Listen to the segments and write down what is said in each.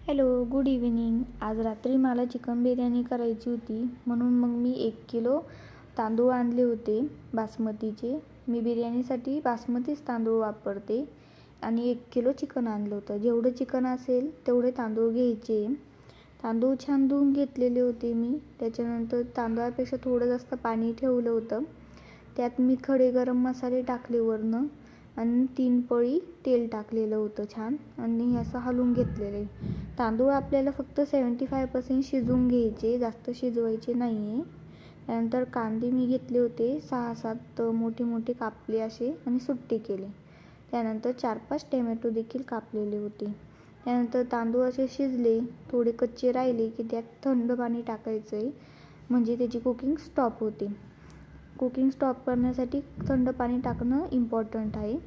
Hello, good evening. आज रात्री मला चिकन बिर्याणी करायची होती, म्हणून मग मी 1 किलो तांदूळ आणले होते बासमतीचे. मी बिर्याणीसाठी बासमतीच तांदूळ वापरते आणि 1 किलो चिकन आणलं होतं. जेवढं चिकन असेल तेवढे तांदूळ घ्यायचे. तांदूळ छान धुवून घेतलेले होते मी. त्याच्यानंतर तांदळापेक्षा थोडं जास्त पाणी ठेवलं होतं. त्यात मी खडे गरम मसाले टाकले वरनं आणि 3 पळी तेल टाकलेलं होतं छान आणि असं हलवून घेतलेले. तांदूळ आपल्याला फक्त 75% शिजवून घ्यायचे, जास्त शिजवायचे नाही आहे. त्यानंतर कांदे मी घेतले होते 6-7 मोठे मोठे कापले असे आणि सुट्टे केले. त्यानंतर 4-5 टोमॅटो देखील कापलेले होते. त्यानंतर तांदूळ असे शिजले, थोडे कच्चे राहिले की त्यात थंड पाणी टाकायचं आहे, म्हणजे त्याची कुकिंग स्टॉप होते. कुकिंग स्टॉप करण्यासाठी थंड पाणी टाकणं इम्पॉर्टंट आहे,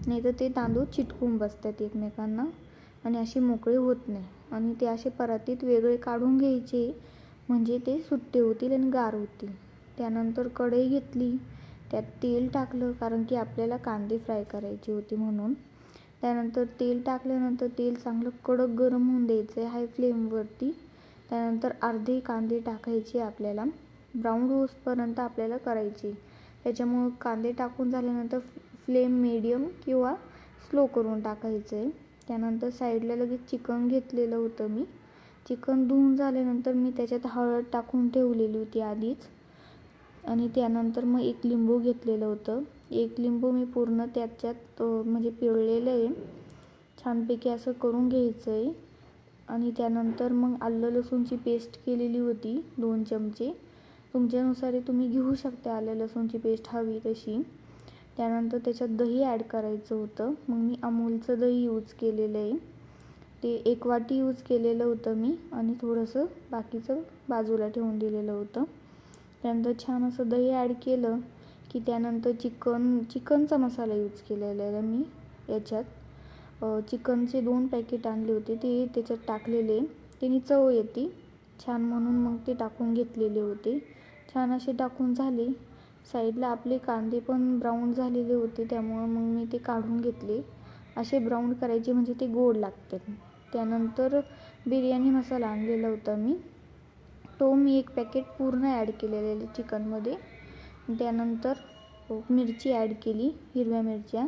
नाहीतर ते तांदूळ चिटकून बसतात एकमेकांना आणि असे मोकळे होत नाही. आणि ते असे परातीत वेगळे काढून घ्यायचे, म्हणजे ते सुट्टे होतील आणि गार होतील. त्यानंतर कढई घेतली, त्यात तेल टाकलं, कारण की आपल्याला कांदे फ्राय करायचे होते म्हणून. त्यानंतर तेल टाकल्यानंतर तेल चांगलं कडक गरम होऊन द्यायचं आहे हाय फ्लेमवरती. त्यानंतर अर्धे कांदे टाकायचे, आपल्याला ब्राऊन होईपर्यंत आपल्याला करायचे. त्याच्यामुळं कांदे टाकून झाल्यानंतर फ्लेम मीडियम किंवा स्लो करून टाकायचं आहे. त्यानंतर साईडला लगेच चिकन घेतलेलं होतं मी. चिकन धुवून झाल्यानंतर मी त्याच्यात हळद टाकून ठेवलेली होती आधीच. आणि त्यानंतर मग 1 लिंबू घेतलेलं होतं. 1 लिंबू मी पूर्ण त्याच्यात म्हणजे पिळलेलं आहे. छानपैकी असं करून घ्यायचं आहे. आणि त्यानंतर मग आलं लसूणची पेस्ट केलेली होती 2 चमचे. तुमच्यानुसार तुम्ही घेऊ शकता आलं लसूणची पेस्ट हवी तशी. त्यानंतर त्याच्यात दही ॲड करायचं होतं. मग मी अमूलचं दही यूज केलेलं आहे. ते 1 वाटी यूज केलेलं होतं मी आणि थोडंसं बाकीचं बाजूला ठेवून दिलेलं होतं. त्यानंतर छान असं दही ॲड केलं की त्यानंतर चिकनचा मसाला यूज केलेला आहे मी याच्यात. चिकनचे 2 पॅकेट आणले होते, ते त्याच्यात टाकलेले. त्याने चव येते छान म्हणून मग ते टाकून घेतलेले होते. छान असे टाकून झाले. साईडला आपले कांदे पण ब्राऊन झालेले होते, त्यामुळं मग मी ते काढून घेतले. असे ब्राऊन करायचे म्हणजे ते गोड लागतात. त्यानंतर बिर्याणी मसाला आणलेला होता मी, तो मी 1 पॅकेट पूर्ण ॲड केलेला आहे चिकनमध्ये. त्यानंतर मिरची ॲड केली, हिरव्या मिरच्या.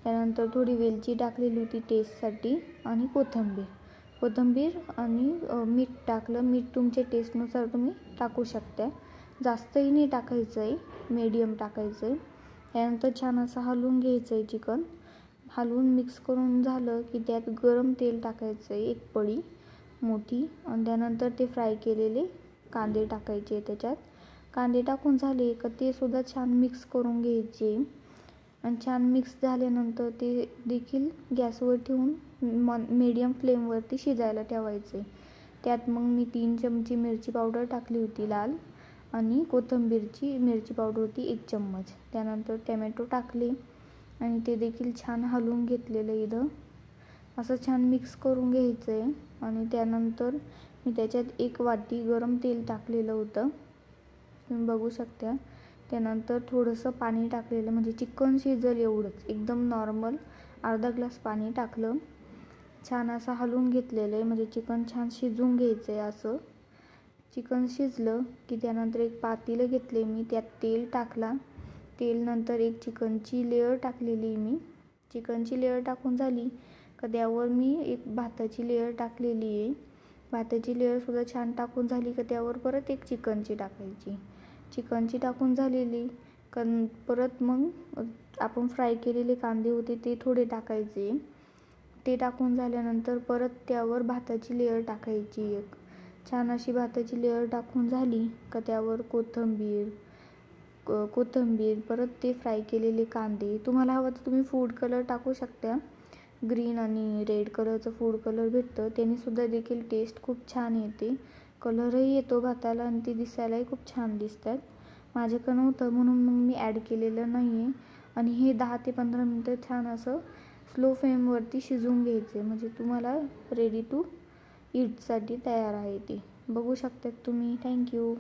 त्यानंतर थोडी वेलची टाकलेली होती टेस्टसाठी आणि कोथिंबीर आणि मीठ टाकलं. मीठ तुमच्या टेस्टनुसार तुम्ही टाकू शकता, जास्तही नाही टाकायचं आहे, मीडियम टाकायचं आहे. त्यानंतर छान असं हलवून घ्यायचं आहे चिकन. हलवून मिक्स करून झालं की त्यात गरम तेल टाकायचं आहे 1 पळी मोठी. आणि त्यानंतर ते फ्राय केलेले कांदे टाकायचे त्याच्यात. कांदे टाकून झाले का ते सुद्धा छान मिक्स करून घ्यायचे. आणि छान मिक्स झाल्यानंतर ते देखील गॅसवर ठेवून मीडियम फ्लेमवरती शिजायला ठेवायचे. त्यात मग मी 3 चमचे मिरची पावडर टाकली होती लाल, आणि कोथिंबीरची मिरची पावडर होती 1 चम्मच. त्यानंतर टोमॅटो टाकले आणि ते देखील छान हलवून घेतलेलं इथं. असं छान मिक्स करून घ्यायचं आहे. आणि त्यानंतर मी त्याच्यात 1 वाटी गरम तेल टाकलेलं होतं, तुम्ही बघू शकता. त्यानंतर थोडंसं पाणी टाकलेलं, म्हणजे चिकन शिजेल एवढंच, एकदम नॉर्मल अर्धा ग्लास पाणी टाकलं. छान असं हलवून घेतलेलं आहे, म्हणजे चिकन छान शिजवून घ्यायचं आहे. असं चिकन शिजलं की त्यानंतर 1 पातेलं घेतले मी, त्यात तेल टाकला. तेल नंतर 1 चिकनची लेयर टाकलेली मी. चिकनची लेयर टाकून झाली का त्यावर मी 1 भाताची लेयर टाकलेली आहे. भाताची लेयरसुद्धा छान टाकून झाली का त्यावर परत 1 चिकनची टाकायची. चिकनची टाकून झालेली का परत मग आपण फ्राय केलेले कांदे होते ते थोडे टाकायचे. ते टाकून झाल्यानंतर परत त्यावर भाताची लेयर टाकायची 1. छान अशी भाताची लेयर टाकून झाली का त्यावर कोथिंबीर परत ते फ्राय केलेले कांदे. तुम्हाला हवं तर तुम्ही फूड कलर टाकू शकता. ग्रीन आणि रेड कलरचं फूड कलर भेटतं, त्यानेसुद्धा देखील टेस्ट खूप छान येते. कलरही येतो भाताला आणि ते दिसायलाही खूप छान दिसतात. माझ्याकडं नव्हतं म्हणून मग मी ॲड केलेलं नाही आहे. आणि हे 10 ते 15 मिनटं छान असं स्लो फ्लेमवरती शिजवून घ्यायचे, म्हणजे तुम्हाला रेडी टू ईटसाठी तयार आहे ते. बघू शकतात तुम्ही. थँक्यू.